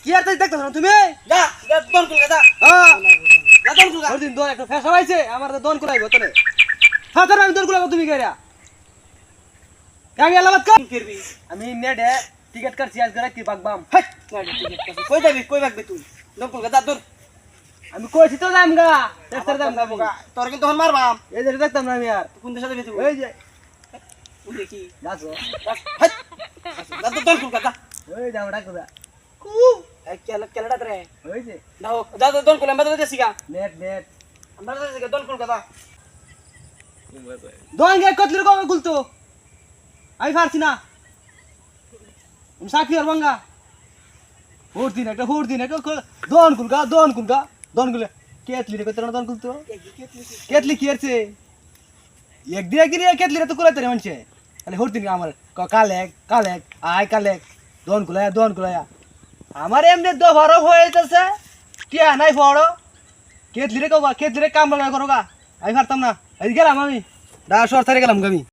কি আর দেখতেছ না তুমি? যা যা দন কুল যা হ্যাঁ যা দন কুল ওই দিন দন একটা ফেসা হইছে আমার তো দন কুলাইব তোরে হাতার আমি দন কুলাইব তুমি কইরা কামি আলামত কর করবি আমি নেডে টিকেট কাটছি আজ গরা কি বাগবাম হাই না টিকেট কাছে কই যাবি কই বাগবি তুই দন কুল যা দর আমি কইছি তো যাম গা দেখতে যাম গা বোকা তোর কিন্তু হন মারবাম এই যে দেখতাম না আমি আর কোন দেশে যাবি তুই এই যে ওই দেখি যাসো হাই যা তো দন কুল যা ওই যাও ডাকো দা কু এই কেলাটা রে ওই যে দাও যা তো দন কুল আমরা তো যাচ্ছি গা নেট নেট আমরা তো যাচ্ছি দন কুল যা দন গে কতলে কম গুলতো আমি পারছি না আমি সাকি আর বাঙ্গা হুড় দিন একটা দন কুলগা দন কুলে কেতলি রে কতরা দন কুলতো কেতলি কি আছে একদিন কেতলি রে তো কুলাইতে রে মানছে খালি হুড় দিন আমার কালেক আই কালেক দন কুলায়া আমার এমনি দফারো হয়েছে কি নাই বড় কেতলি রে কাম লাগা করো গা আমি পারতাম না এই গেলাম আমি দা সর গেলাম আমি